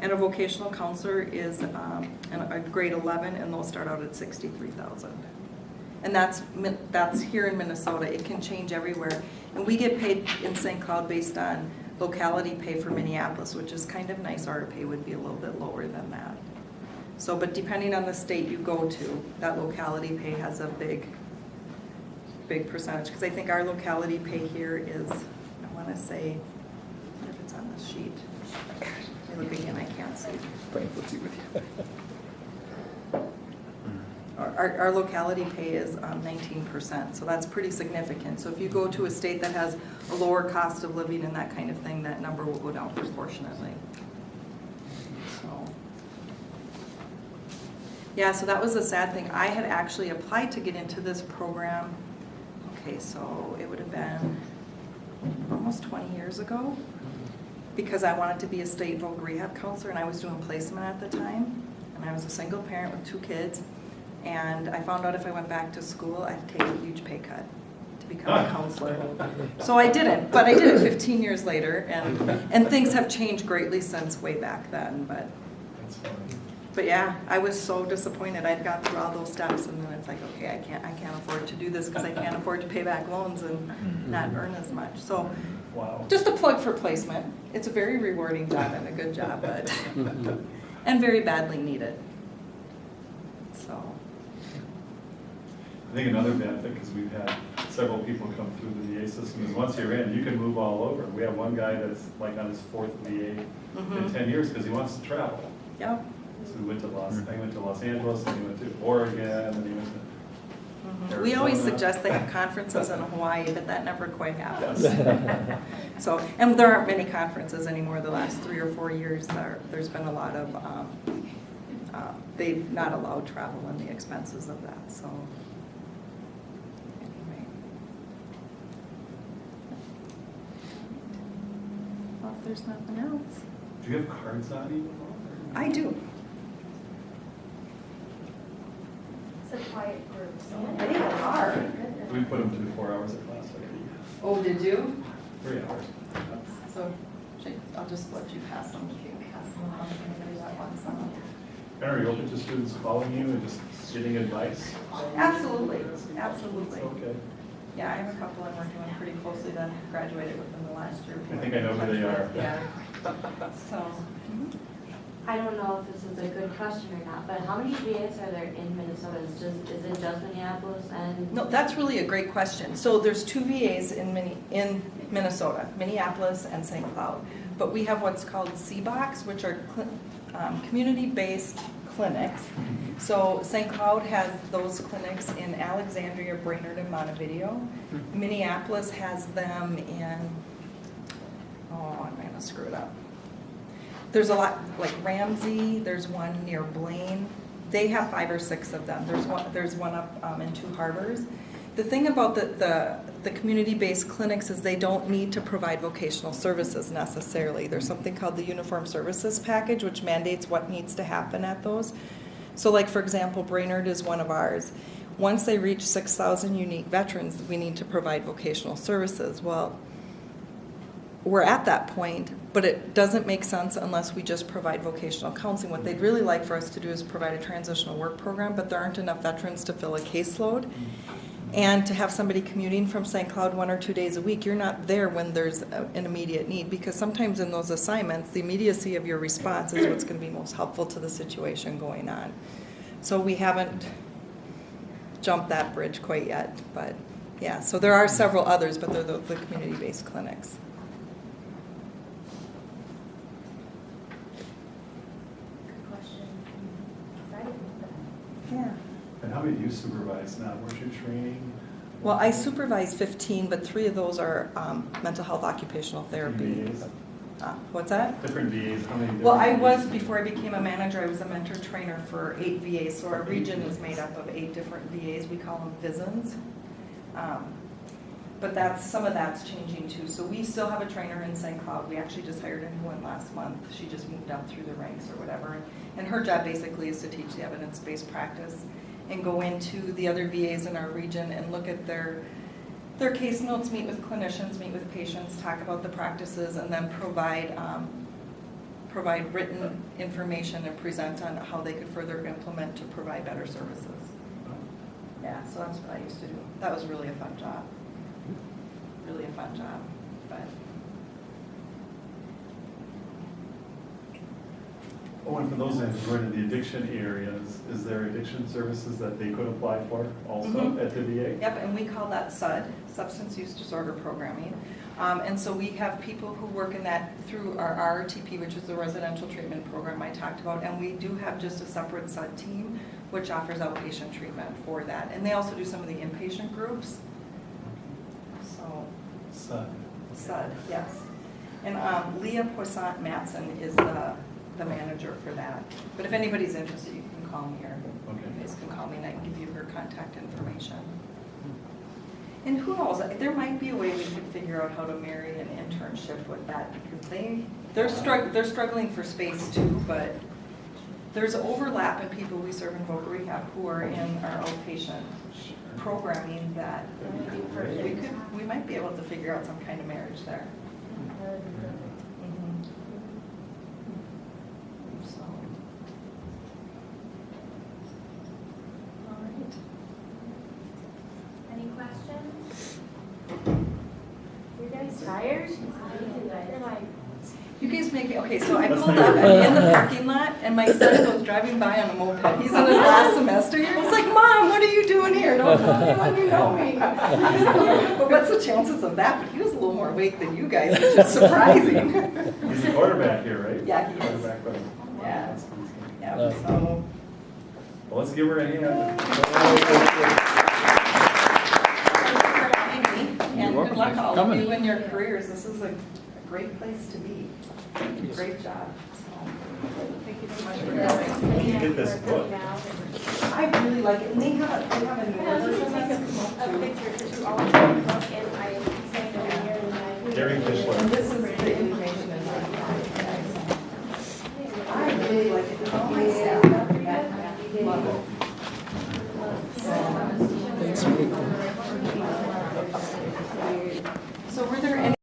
And a vocational counselor is a grade 11, and those start out at $63,000. And that's here in Minnesota. It can change everywhere. And we get paid in St. Cloud based on locality pay for Minneapolis, which is kind of nice. Our pay would be a little bit lower than that. So, but depending on the state you go to, that locality pay has a big percentage. Because I think our locality pay here is, I want to say, I wonder if it's on this sheet. Let me look again, I can't see. Frank, let's see with you. Our locality pay is 19%, so that's pretty significant. So if you go to a state that has a lower cost of living and that kind of thing, that number will go down proportionately. So, yeah, so that was a sad thing. I had actually applied to get into this program, okay, so it would have been almost 20 years ago, because I wanted to be a state voc rehab counselor, and I was doing placement at the time, and I was a single parent with 2 kids. And I found out if I went back to school, I'd take a huge pay cut to become a counselor. So I didn't, but I did it 15 years later, and things have changed greatly since way back then. But yeah, I was so disappointed. I'd got through all those steps, and then it's like, okay, I can't afford to do this because I can't afford to pay back loans and not earn as much. So just a plug for placement. It's a very rewarding job and a good job, but and very badly needed. So. I think another benefit, because we've had several people come through the VA system, is once you're in, you can move all over. We have one guy that's like on his 4th VA in 10 years because he wants to travel. Yep. So we went to I went to Los Angeles, then he went to Oregon, and he went to Arizona. We always suggest they have conferences in Hawaii, but that never quite happens. So, and there aren't many conferences anymore. The last 3 or 4 years, there's been a lot of, they've not allowed travel and the expenses of that, so. Anyway. Well, if there's nothing else. Do you have cards on you? I do. It's a quiet group, so. They are. We put them through 4 hours of class already. Oh, did you? 3 hours. So, I'll just let you pass them if you pass them on to anybody that wants them. Are you open to students following you and just getting advice? Absolutely, absolutely. Okay. Yeah, I have a couple I'm working with pretty closely that graduated within the last year. I think I know who they are. Yeah. So. I don't know if this is a good question or not, but how many VAs are there in Minnesota? Is it just Minneapolis and? No, that's really a great question. So there's 2 VAs in Minnesota, Minneapolis and St. Cloud. But we have what's called CBOCs, which are community-based clinics. So St. Cloud has those clinics in Alexandria, Brainerd, and Montevideo. Minneapolis has them in, oh, I'm going to screw it up. There's a lot, like Ramsey, there's one near Blaine. They have 5 or 6 of them. There's one up in 2 Harbors. The thing about the community-based clinics is they don't need to provide vocational services necessarily. There's something called the Uniform Services Package, which mandates what needs to happen at those. So like, for example, Brainerd is one of ours. Once they reach 6,000 unique veterans, we need to provide vocational services. Well, we're at that point, but it doesn't make sense unless we just provide vocational counseling. What they'd really like for us to do is provide a transitional work program, but there aren't enough veterans to fill a caseload. And to have somebody commuting from St. Cloud 1 or 2 days a week, you're not there when there's an immediate need, because sometimes in those assignments, the immediacy of your response is what's going to be most helpful to the situation going on. So we haven't jumped that bridge quite yet, but yeah, so there are several others, but they're the community-based clinics. Good question. Excited with that. Yeah. And how many do you supervise now? Where's your training? Well, I supervise 15, but 3 of those are mental health occupational therapy. VAs? What's that? Different VAs, how many different Well, I was, VAs? before I became a manager, I was a mentor trainer for 8 VAs. So our region is made up of 8 different VAs. We call them VISNs. But some of that's changing too. So we still have a trainer in St. Cloud. We actually just hired a new one last month. She just moved up through the ranks or whatever. And her job basically is to teach the evidence-based practice and go into the other VAs in our region and look at their case notes, meet with clinicians, meet with patients, talk about the practices, and then provide provide written information and present on how they could further implement to provide better services. Yeah, so that's what I used to do. That was really a fun job. Really a fun job, but. Oh, and for those who are in the addiction areas, is there addiction services that they could apply for also Mhm. at the VA? Yep, and we call that SUD, Substance Use Disorder Programming. And so we have people who work in that through our RTP, which is the residential treatment program I talked about, and we do have just a separate SUD team, which offers outpatient treatment for that. And they also do some of the inpatient groups, so. SUD. SUD, yes. And Leah Poissant-Matson is the manager for that. But if anybody's interested, you can call me, or Okay. you guys can call me and I can give you her contact information. And who knows, there might be a way we could figure out how to marry an internship with that, because they're struggling for space too, but there's overlap in people we serve in voc rehab who are in our outpatient programming that we might be able to figure out some kind of marriage there. Mhm. So. All right. Any questions? You guys tired? You're like, You guys make it, okay, so I pulled up in the parking lot and my son goes driving by on a moped. He's in his last semester here. He's like, Mom, what are you doing here? Don't tell anyone you know me. But what's the chances of that? But he was a little more awake than you guys, which is surprising. He's the quarterback here, right? Yeah, he is. Quarterback, but- Yeah. That's awesome. Yeah, so. Well, let's give her a hand. And You're good welcome. luck Thanks for all of coming. you in your careers. This is a great place to be. Great job. Thank you so much for coming. You get this book. I really like it, and they have a new I was version just of take it. a picture because you all have a book and I signed over here and I. Gary Fischler. And this is the information is I really like it. All my staff love it. Thanks, Mike. So were there any